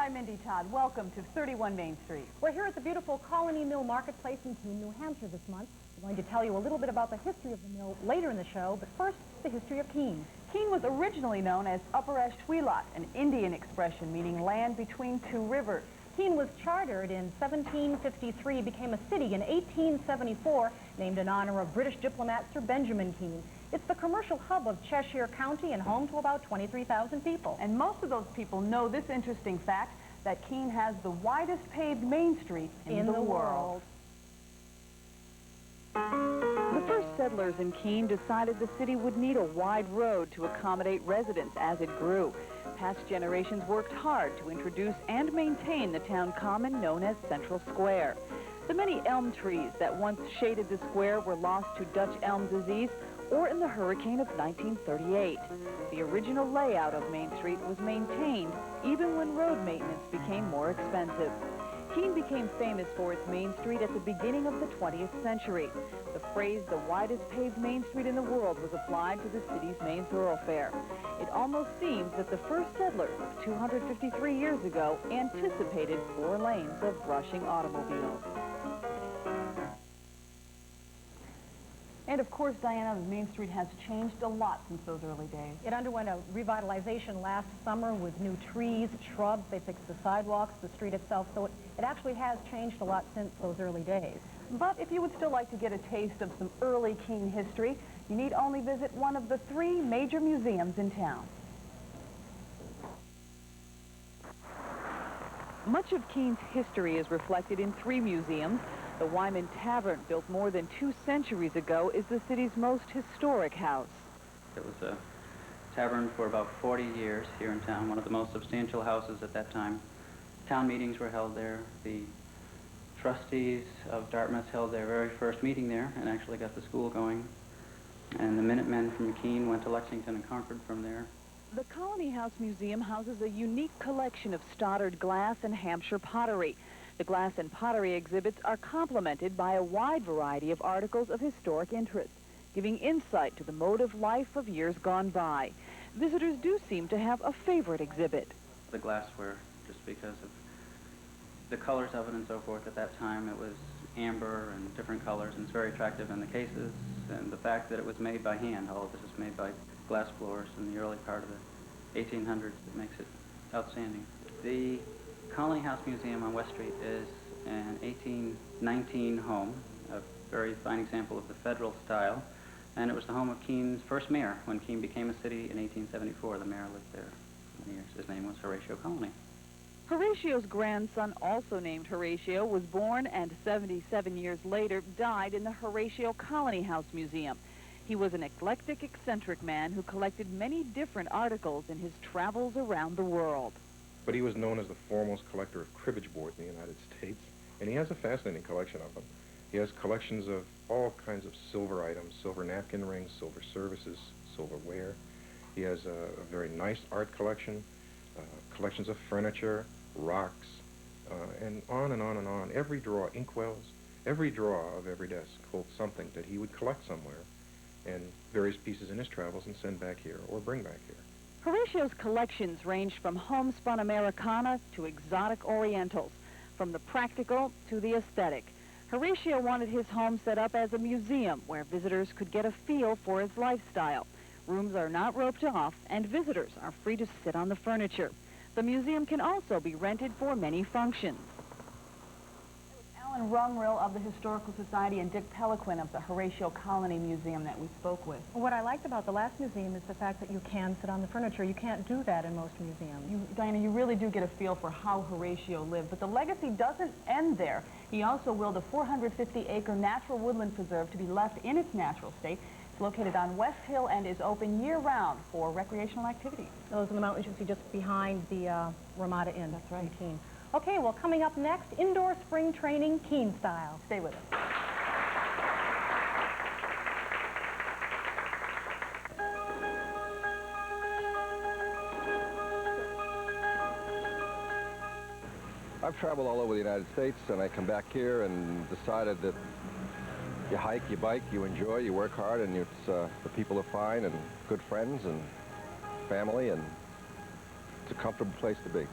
I'm Mindy Todd. Welcome to 31 Main Street. We're here at the beautiful Colony Mill Marketplace in Keene, New Hampshire this month. We're going to tell you a little bit about the history of the mill later in the show, but first, the history of Keene. Keene was originally known as Upper Ashwilat, an Indian expression meaning land between two rivers. Keene was chartered in 1753, became a city in 1874, named in honor of British diplomat Sir Benjamin Keene. It's the commercial hub of Cheshire County and home to about 23,000 people. And most of those people know this interesting fact, that Keene has the widest paved main street in the world. The first settlers in Keene decided the city would need a wide road to accommodate residents as it grew. Past generations worked hard to introduce and maintain the town common known as Central Square. The many elm trees that once shaded the square were lost to Dutch elm disease or in the hurricane of 1938. The original layout of Main Street was maintained even when road maintenance became more expensive. Keene became famous for its Main Street at the beginning of the 20th century. The phrase, the widest paved Main Street in the world, was applied to the city's main thoroughfare. It almost seems that the first settlers, 253 years ago, anticipated 4 lanes of rushing automobiles. And of course, Diana, the Main Street has changed a lot since those early days. It underwent a revitalization last summer with new trees, shrubs. They fixed the sidewalks, the street itself, so it actually has changed a lot since those early days. But if you would still like to get a taste of some early Keene history, you need only visit one of the 3 major museums in town. Much of Keene's history is reflected in 3 museums. The Wyman Tavern, built more than 2 centuries ago, is the city's most historic house. It was a tavern for about 40 years here in town, one of the most substantial houses at that time. Town meetings were held there. The trustees of Dartmouth held their very first meeting there and actually got the school going. And the Minutemen from Keene went to Lexington and Concord from there. The Colony House Museum houses a unique collection of Stoddard glass and Hampshire pottery. The glass and pottery exhibits are complemented by a wide variety of articles of historic interest, giving insight to the mode of life of years gone by. Visitors do seem to have a favorite exhibit. The glassware, just because of the colors of it and so forth. At that time, it was amber and different colors, and it's very attractive in the cases, and the fact that it was made by hand. All of this is made by glass blowers in the early part of the 1800s that makes it outstanding. The Colony House Museum on West Street is an 1819 home, a very fine example of the federal style, and it was the home of Keene's first mayor. When Keene became a city in 1874, the mayor lived there for many years. His name was Horatio Colony. Horatio's grandson, also named Horatio, was born and 77 years later died in the Horatio Colony House Museum. He was an eclectic, eccentric man who collected many different articles in his travels around the world. But he was known as the foremost collector of cribbage boards in the United States, and he has a fascinating collection of them. He has collections of all kinds of silver items, silver napkin rings, silver services, silverware. He has a very nice art collection, collections of furniture, rocks, and on and on and on. Every drawer, inkwells, every drawer of every desk holds something that he would collect somewhere, and various pieces in his travels and send back here or bring back here. Horatio's collections ranged from homespun Americana to exotic Orientals, from the practical to the aesthetic. Horatio wanted his home set up as a museum where visitors could get a feel for his lifestyle. Rooms are not roped off, and visitors are free to sit on the furniture. The museum can also be rented for many functions. Alan Rungrill of the Historical Society and Dick Peliquin of the Horatio Colony Museum that we spoke with. What I liked about the last museum is the fact that you can sit on the furniture. You can't do that in most museums. Diana, you really do get a feel for how Horatio lived, but the legacy doesn't end there. He also willed a 450-acre natural woodland preserve to be left in its natural state. It's located on West Hill and is open year-round for recreational activities. Those are the mountains you see just behind the Ramada Inn. That's right. In Keene. Okay, well, coming up next, indoor spring training, Keene style. Stay with us. I've traveled all over the United States, and I come back here and decided that you hike, you bike, you enjoy, you work hard, and it's, the people are fine and good friends and family, and it's a comfortable place to be.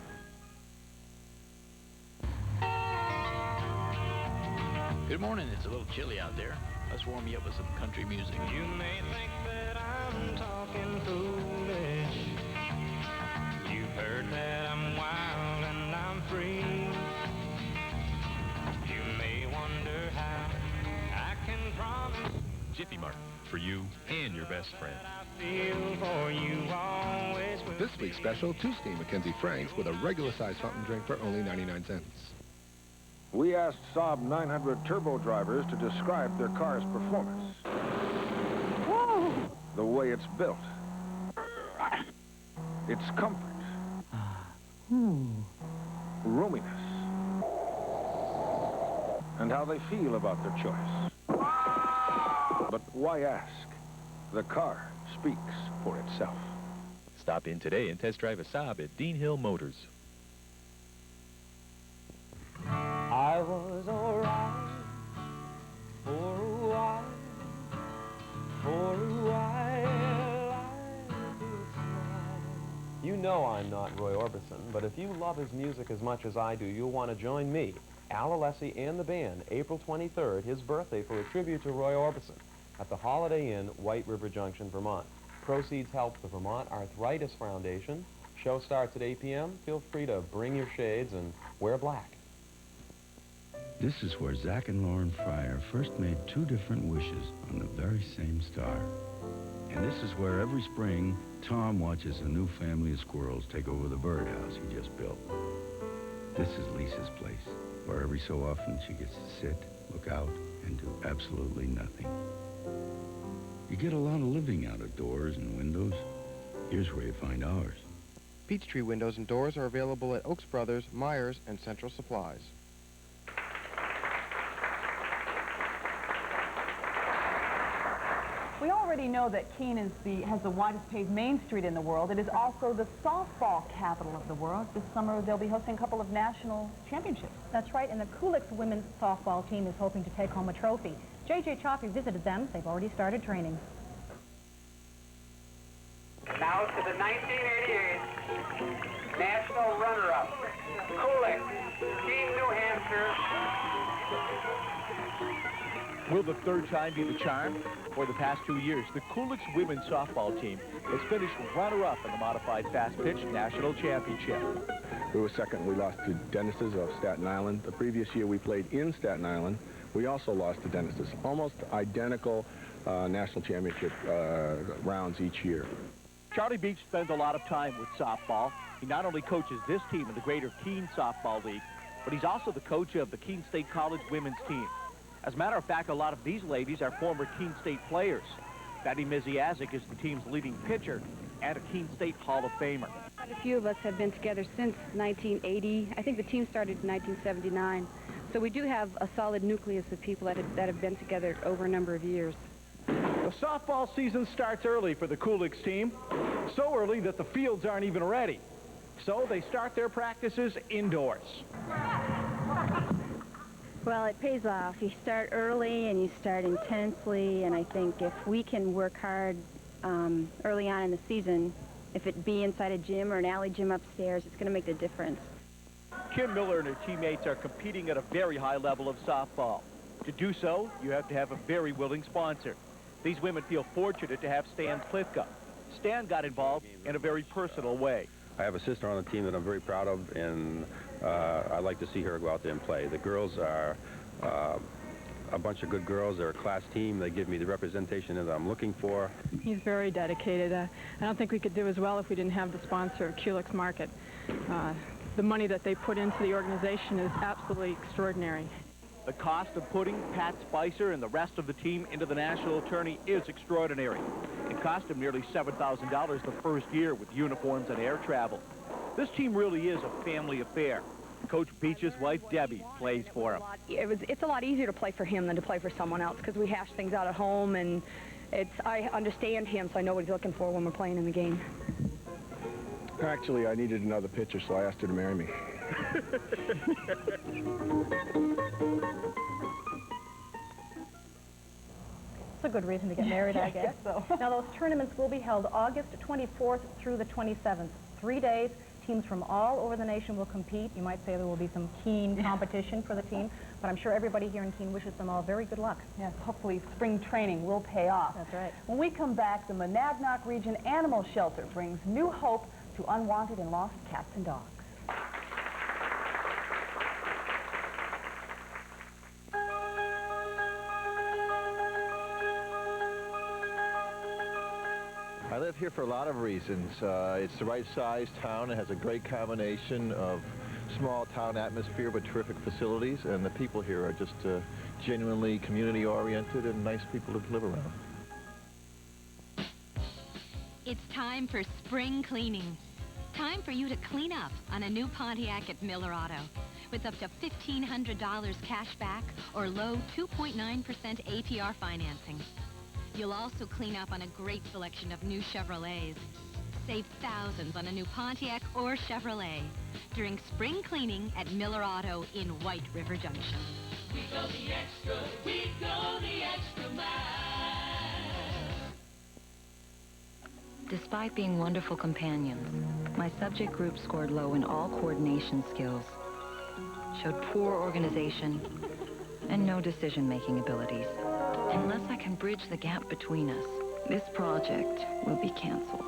Good morning. It's a little chilly out there. Let's warm you up with some country music. You may think that I'm talking foolish. You've heard that I'm wild and I'm free. You may wonder how I can promise Jiffy Mart, for you and your best friend. I feel for you always will. This week's special, 2 Steam Mackenzie Franks with a regular-sized fountain drink for only 99 cents. We asked Saab 900 turbo drivers to describe their car's performance. Whoa! The way it's built. Its comfort. Roominess. And how they feel about their choice. But why ask? The car speaks for itself. Stop in today and test drive a Saab at Dean Hill Motors. I was alright for a while, for a while I could smile. You know I'm not Roy Orbison, but if you love his music as much as I do, you'll want to join me, Al Alessi, and the band, April 23rd, his birthday, for a tribute to Roy Orbison at the Holiday Inn, White River Junction, Vermont. Proceeds help the Vermont Arthritis Foundation. Show starts at 8 p.m. Feel free to bring your shades and wear black. This is where Zach and Lauren Fryer first made 2 different wishes on the very same star. And this is where every spring, Tom watches a new family of squirrels take over the birdhouse he just built. This is Lisa's place, where every so often she gets to sit, look out, and do absolutely nothing. You get a lot of living out of doors and windows. Here's where you find ours. Peachtree windows and doors are available at Oaks Brothers, Myers, and Central Supplies. We already know that Keene has the widest paved main street in the world. It is also the softball capital of the world. This summer, they'll be hosting a couple of national championships. That's right, and the Coolix women's softball team is hoping to take home a trophy. J.J. Chaffee visited them. They've already started training. Now to the 1988 national runner-up, Coolix, Keene, New Hampshire. Will the third time be the charm? For the past 2 years, the Coolix women's softball team has finished runner-up in the modified fast-pitch national championship. We were second. We lost to Dennis's of Staten Island. The previous year we played in Staten Island. We also lost to Dennis's. Almost identical national championship rounds each year. Charlie Beach spends a lot of time with softball. He not only coaches this team in the Greater Keene Softball League, but he's also the coach of the Keene State College women's team. As a matter of fact, a lot of these ladies are former Keene State players. Betty Miziazik is the team's leading pitcher and a Keene State Hall of Famer. A few of us have been together since 1980. I think the team started in 1979. So we do have a solid nucleus of people that have been together over a number of years. The softball season starts early for the Coolix team, so early that the fields aren't even ready. So they start their practices indoors. Well, it pays off. You start early and you start intensely, and I think if we can work hard early on in the season, if it be inside a gym or an alley gym upstairs, it's going to make the difference. Kim Miller and her teammates are competing at a very high level of softball. To do so, you have to have a very willing sponsor. These women feel fortunate to have Stan Plitka. Stan got involved in a very personal way. I have a sister on the team that I'm very proud of, and I like to see her go out there and play. The girls are a bunch of good girls. They're a class team. They give me the representation that I'm looking for. He's very dedicated. I don't think we could do as well if we didn't have the sponsor of Coolix Market. The money that they put into the organization is absolutely extraordinary. The cost of putting Pat Spicer and the rest of the team into the national tourney is extraordinary. It cost him nearly $7,000 the first year with uniforms and air travel. This team really is a family affair. Coach Beach's wife, Debbie, plays for him. It's a lot easier to play for him than to play for someone else because we hash things out at home, and I understand him, so I know what he's looking for when we're playing in the game. Actually, I needed another pitcher, so I asked her to marry me. It's a good reason to get married, I guess. So. Now, those tournaments will be held August 24th through the 27th. 3 days. Teams from all over the nation will compete. You might say there will be some Keene competition for the team, but I'm sure everybody here in Keene wishes them all very good luck. Yes, hopefully spring training will pay off. That's right. When we come back, the Monadnock Region Animal Shelter brings new hope to unwanted and lost cats and dogs. I live here for a lot of reasons. It's the right size town. It has a great combination of small town atmosphere with terrific facilities, and the people here are just genuinely community-oriented and nice people to live around. It's time for spring cleaning. Time for you to clean up on a new Pontiac at Miller Auto. With up to $1,500 cash back or low 2.9% APR financing. You'll also clean up on a great selection of new Chevrolets. Save thousands on a new Pontiac or Chevrolet during spring cleaning at Miller Auto in White River Junction. We go the extra mile. Despite being wonderful companions, my subject group scored low in all coordination skills, showed poor organization, and no decision-making abilities. Unless I can bridge the gap between us, this project will be canceled.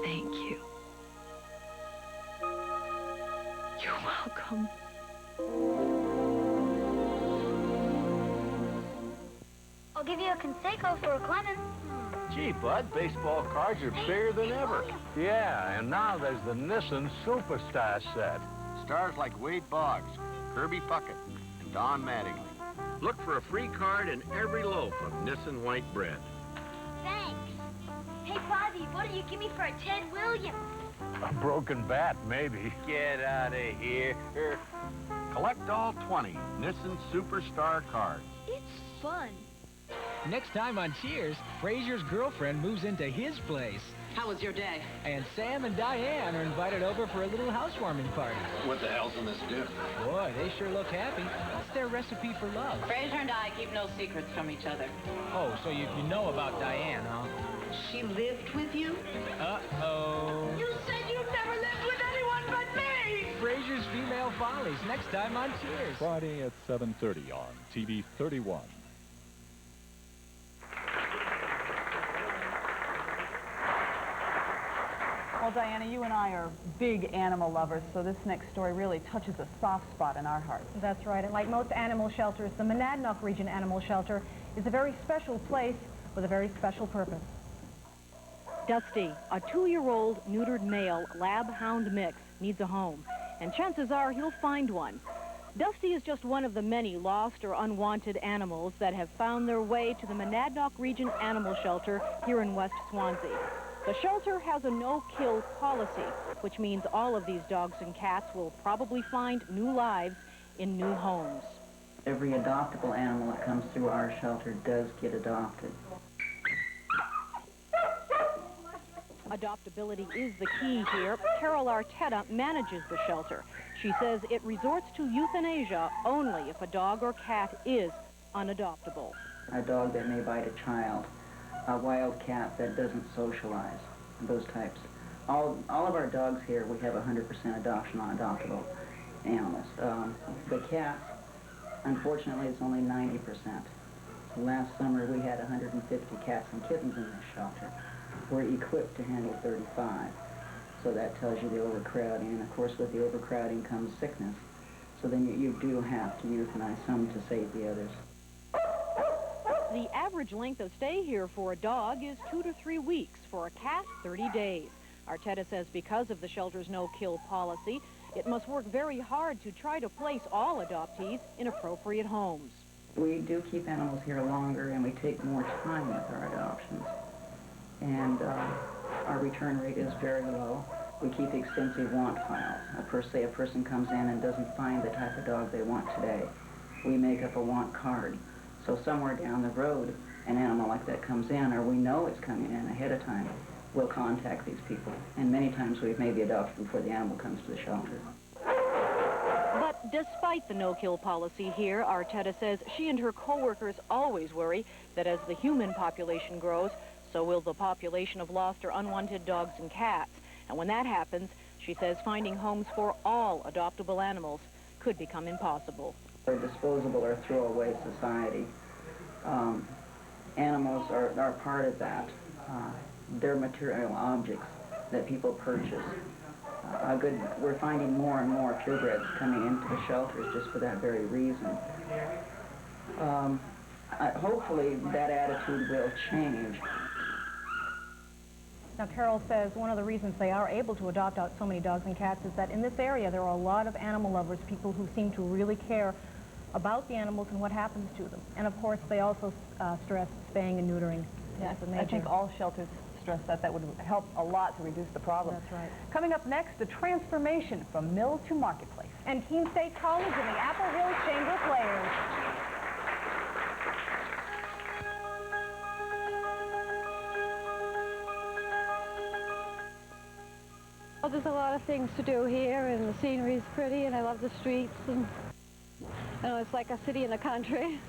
Thank you. You're welcome. I'll give you a Conseco for a Clemens. Gee, Bud, baseball cards are bigger than ever. Yeah, and now there's the Nissan Superstar set. Stars like Wade Boggs, Kirby Puckett, and Don Mattingly. Look for a free card in every loaf of Nissan white bread. Thanks. Hey, Bobby, what do you give me for a Ted Williams? A broken bat, maybe. Get out of here. Collect all 20 Nissan Superstar cards. It's fun. Next time on Cheers, Frazier's girlfriend moves into his place. How was your day? And Sam and Diane are invited over for a little housewarming party. What the hell's in this dip? Boy, they sure look happy. What's their recipe for love? Fraser and I keep no secrets from each other. Oh, so you know about Diane, huh? She lived with you? Uh-oh. You said you'd never lived with anyone but me! Frazier's Female Follies, next time on Cheers. Friday at 7:30 on TV 31. Well, Diana, you and I are big animal lovers, so this next story really touches a soft spot in our hearts. That's right, and like most animal shelters, the Monadnock Region Animal Shelter is a very special place with a very special purpose. Dusty, a 2-year-old neutered male lab-hound mix, needs a home, and chances are he'll find one. Dusty is just one of the many lost or unwanted animals that have found their way to the Monadnock Region Animal Shelter here in West Swansea. The shelter has a no-kill policy, which means all of these dogs and cats will probably find new lives in new homes. Every adoptable animal that comes through our shelter does get adopted. Adoptability is the key here. Carol Arteta manages the shelter. She says it resorts to euthanasia only if a dog or cat is unadoptable. A dog that may bite a child, a wild cat that doesn't socialize, those types. All of our dogs here, we have 100% adoption on adoptable animals. The cats, unfortunately, it's only 90%. Last summer, we had 150 cats and kittens in this shelter. We're equipped to handle 35. So that tells you the overcrowding, and of course with the overcrowding comes sickness. So then you do have to euthanize some to save the others. The average length of stay here for a dog is 2 to 3 weeks. For a cat, 30 days. Arteta says because of the shelter's no-kill policy, it must work very hard to try to place all adoptees in appropriate homes. We do keep animals here longer, and we take more time with our adoptions. And our return rate is very low. We keep extensive want files. Say a person comes in and doesn't find the type of dog they want today. We make up a want card. So somewhere down the road, an animal like that comes in, or we know it's coming in ahead of time, we'll contact these people. And many times we've made the adoption before the animal comes to the shelter. But despite the no-kill policy here, Arteta says she and her co-workers always worry that as the human population grows, So will the population of lost or unwanted dogs and cats. And when that happens, she says finding homes for all adoptable animals could become impossible. A disposable or throwaway society. Animals are part of that. They're material objects that people purchase. We're finding more and more purebreds coming into the shelters just for that very reason. Hopefully that attitude will change. Now, Carol says one of the reasons they are able to adopt out so many dogs and cats is that in this area there are a lot of animal lovers, people who seem to really care about the animals and what happens to them. And of course, they also stress spaying and neutering. Yes, I think all shelters stress that would help a lot to reduce the problem. That's right. Coming up next, the transformation from mill to marketplace. And Keene State College and the Apple Hill Chamber Players. Well, there's a lot of things to do here, and the scenery's pretty, and I love the streets, and it's like a city in the country.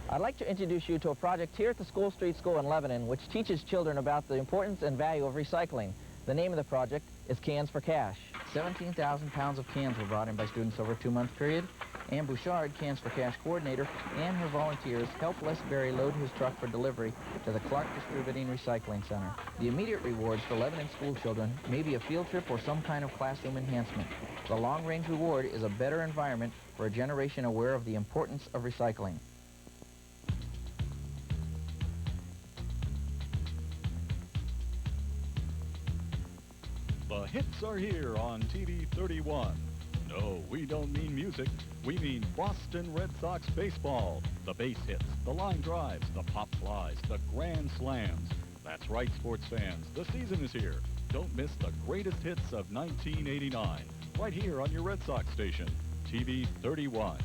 I'd like to introduce you to a project here at the School Street School in Lebanon, which teaches children about the importance and value of recycling. The name of the project is Cans for Cash. 17,000 pounds of cans were brought in by students over a 2-month period. Ann Bouchard, Cans for Cash coordinator, and her volunteers helped Les Berry load his truck for delivery to the Clark Distributing Recycling Center. The immediate rewards for Lebanon school children may be a field trip or some kind of classroom enhancement. The long-range reward is a better environment for a generation aware of the importance of recycling. The hits are here on TV 31. No, we don't mean music. We mean Boston Red Sox baseball. The base hits, the line drives, the pop flies, the grand slams. That's right, sports fans. The season is here. Don't miss the greatest hits of 1989. Right here on your Red Sox station, TV 31.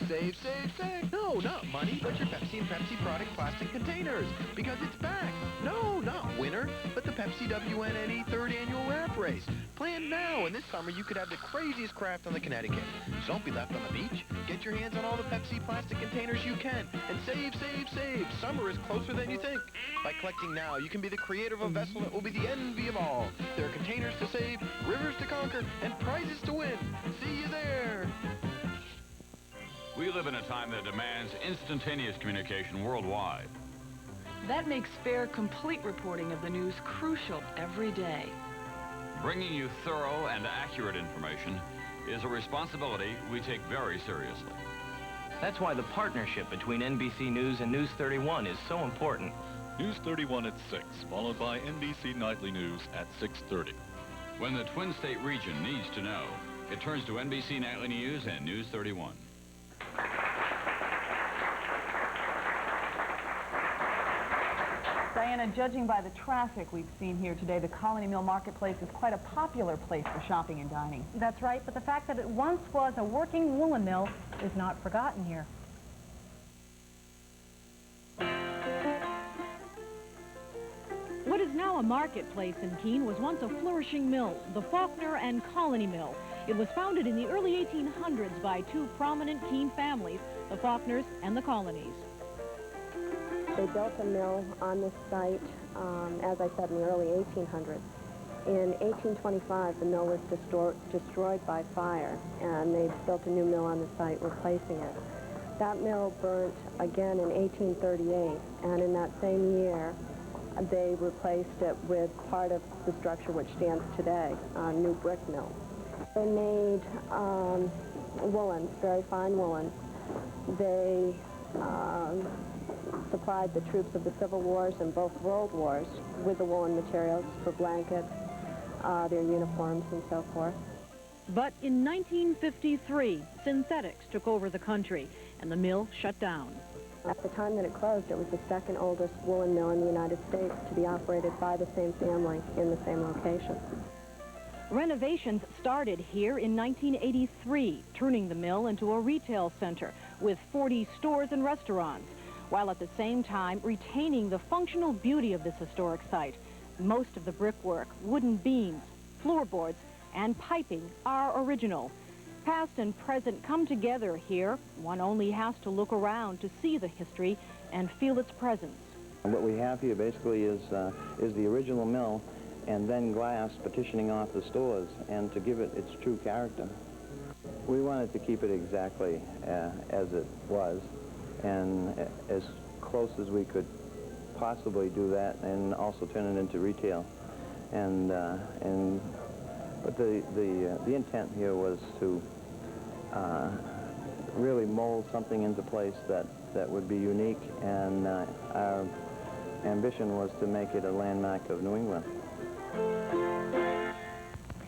Save, save, save. No, not money, but your Pepsi and Pepsi product plastic containers. Because it's back. No, not winter, but the Pepsi WNNE 3rd Annual Wrap Race. Planned now, and this summer you could have the craziest craft on the Connecticut. So don't be left on the beach. Get your hands on all the Pepsi plastic containers you can. And save, save, save. Summer is closer than you think. By collecting now, you can be the creator of a vessel that will be the envy of all. There are containers to save, rivers to conquer, and prizes to win. See you there. We live in a time that demands instantaneous communication worldwide. That makes fair, complete reporting of the news crucial every day. Bringing you thorough and accurate information is a responsibility we take very seriously. That's why the partnership between NBC News and News 31 is so important. News 31 at 6, followed by NBC Nightly News at 6:30. When the Twin State region needs to know, it turns to NBC Nightly News and News 31. Diana, judging by the traffic we've seen here today, the Colony Mill Marketplace is quite a popular place for shopping and dining. That's right, but the fact that it once was a working woolen mill is not forgotten here. What is now a marketplace in Keene was once a flourishing mill, the Faulkner and Colony Mill. It was founded in the early 1800s by two prominent Keene families, the Faulkners and the Colonies. They built a mill on this site, as I said, in the early 1800s. In 1825, the mill was destroyed by fire, and they built a new mill on the site, replacing it. That mill burnt again in 1838, and in that same year, they replaced it with part of the structure which stands today, a new brick mill. They made woolens, very fine woolens. They supplied the troops of the Civil Wars and both World Wars with the woolen materials for blankets, their uniforms, and so forth. But in 1953, synthetics took over the country, and the mill shut down. At the time that it closed, it was the second oldest woolen mill in the United States to be operated by the same family in the same location. Renovations started here in 1983, turning the mill into a retail center with 40 stores and restaurants, while at the same time retaining the functional beauty of this historic site. Most of the brickwork, wooden beams, floorboards, and piping are original. Past and present come together here. One only has to look around to see the history and feel its presence. What we have here basically is the original mill, and then glass partitioning off the stores, and to give it its true character. We wanted to keep it exactly as it was, and as close as we could possibly do that, and also turn it into retail. But the intent here was to really mold something into place that would be unique, and our ambition was to make it a landmark of New England.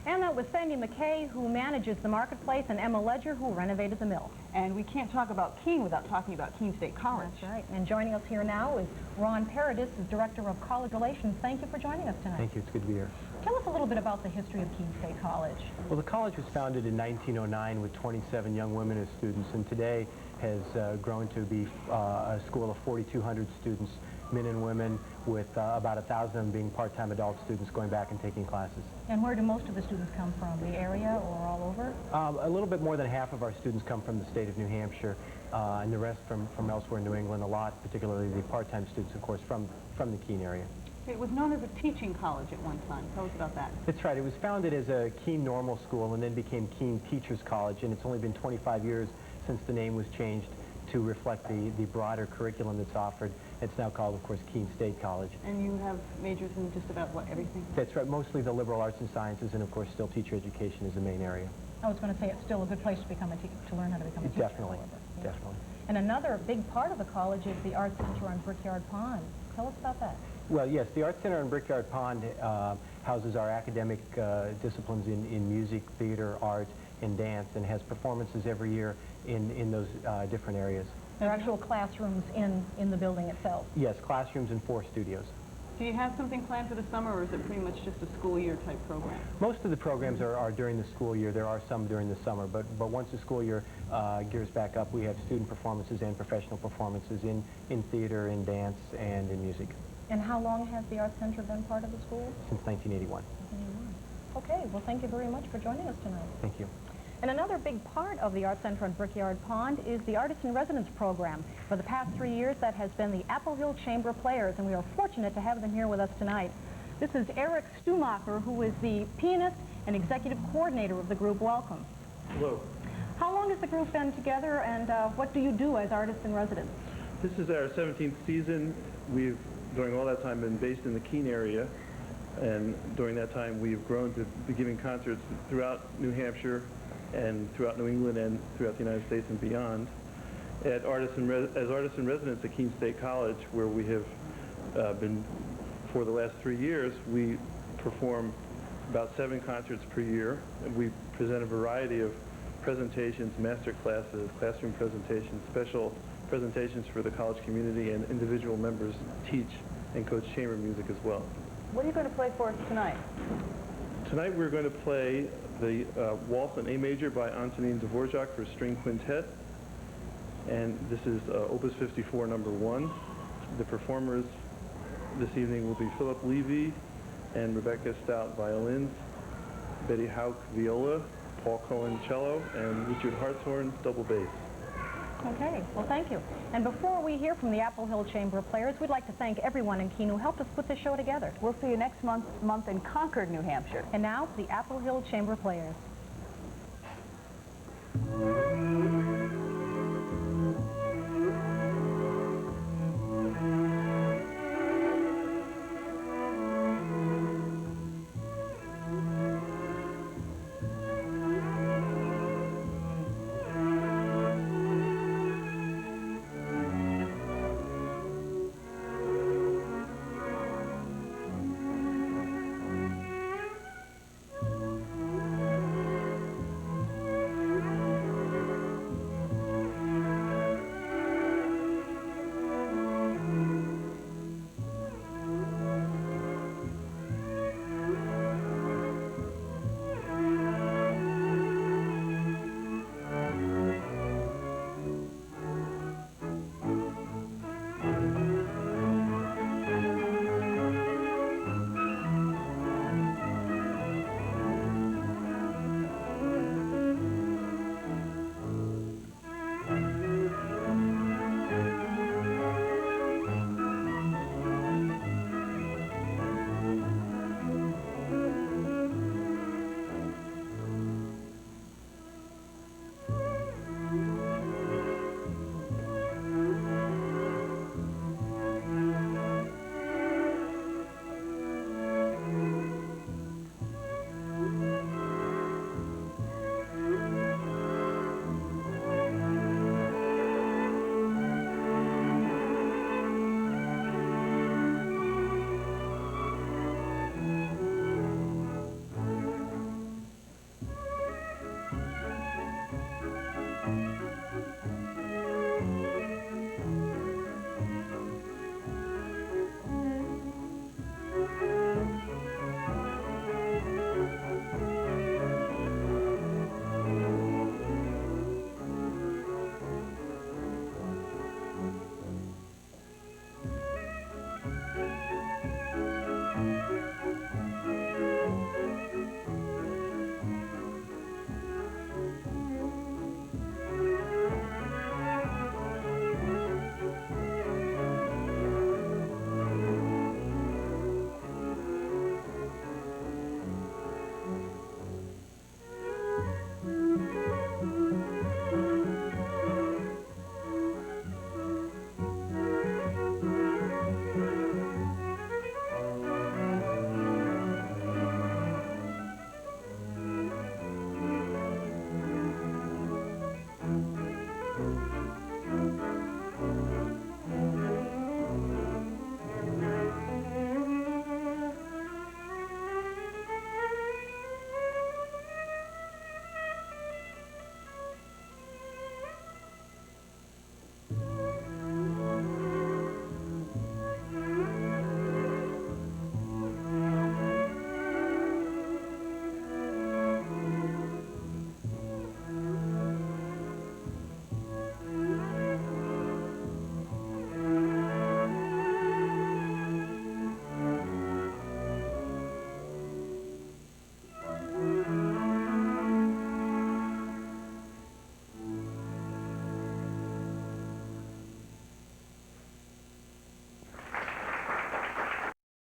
And that was Sandy McKay, who manages the marketplace, and Emma Ledger, who renovated the mill. And we can't talk about Keene without talking about Keene State College. That's right. And joining us here now is Ron Paradis, who's Director of College Relations. Thank you for joining us tonight. Thank you. It's good to be here. Tell us a little bit about the history of Keene State College. Well, the college was founded in 1909 with 27 young women as students, and today has grown to be a school of 4,200 students, men and women, with about 1,000 of them being part-time adult students going back and taking classes. And where do most of the students come from? The area or all over? A little bit more than half of our students come from the state of New Hampshire, and the rest from elsewhere in New England. A lot, particularly the part-time students, of course, from the Keene area. It was known as a teaching college at one time. Tell us about that. That's right. It was founded as a Keene Normal School and then became Keene Teachers College, and it's only been 25 years since the name was changed to reflect the broader curriculum that's offered. It's now called, of course, Keene State College. And you have majors in just about, what, everything? That's right. Mostly the liberal arts and sciences, and, of course, still teacher education is the main area. I was going to say it's still a good place to become to learn how to become a teacher. Definitely. Yeah. Definitely. And another big part of the college is the Art Center on Brickyard Pond. Tell us about that. Well, yes, the Art Center on Brickyard Pond houses our academic disciplines in music, theater, art, and dance, and has performances every year in those different areas. There are actual classrooms in the building itself. Yes, classrooms and 4 studios. Do you have something planned for the summer, or is it pretty much just a school year type program? Most of the programs are during the school year. There are some during the summer, but once the school year gears back up, we have student performances and professional performances in theater, in dance, and in music. And how long has the Art Center been part of the school? Since 1981. Okay, well, thank you very much for joining us tonight. Thank you. And another big part of the Art Center on Brickyard Pond is the Artist in Residence program. For the past 3 years, that has been the Apple Hill Chamber Players, and we are fortunate to have them here with us tonight. This is Eric Stumacher, who is the pianist and executive coordinator of the group. Welcome. Hello. How long has the group been together, and what do you do as Artists in Residence? This is our 17th season. We've, during all that time, been based in the Keene area, and during that time, we've grown to be giving concerts throughout New Hampshire, and throughout New England and throughout the United States and beyond. As Artists in Residence at Keene State College, where we have been for the last 3 years, we perform about 7 concerts per year. And we present a variety of presentations, master classes, classroom presentations, special presentations for the college community, and individual members teach and coach chamber music as well. What are you going to play for us tonight? Tonight we're going to play the Waltz in A Major by Antonin Dvorak for string quintet, and this is Opus 54, number 1. The performers this evening will be Philip Levy and Rebecca Stout violins, Betty Hauk viola, Paul Cohen cello, and Richard Hartshorn double bass. Okay, well, thank you. And before we hear from the Apple Hill Chamber of Players, we'd like to thank everyone in Keene who helped us put this show together. We'll see you next month in Concord, New Hampshire. And now, the Apple Hill Chamber of Players.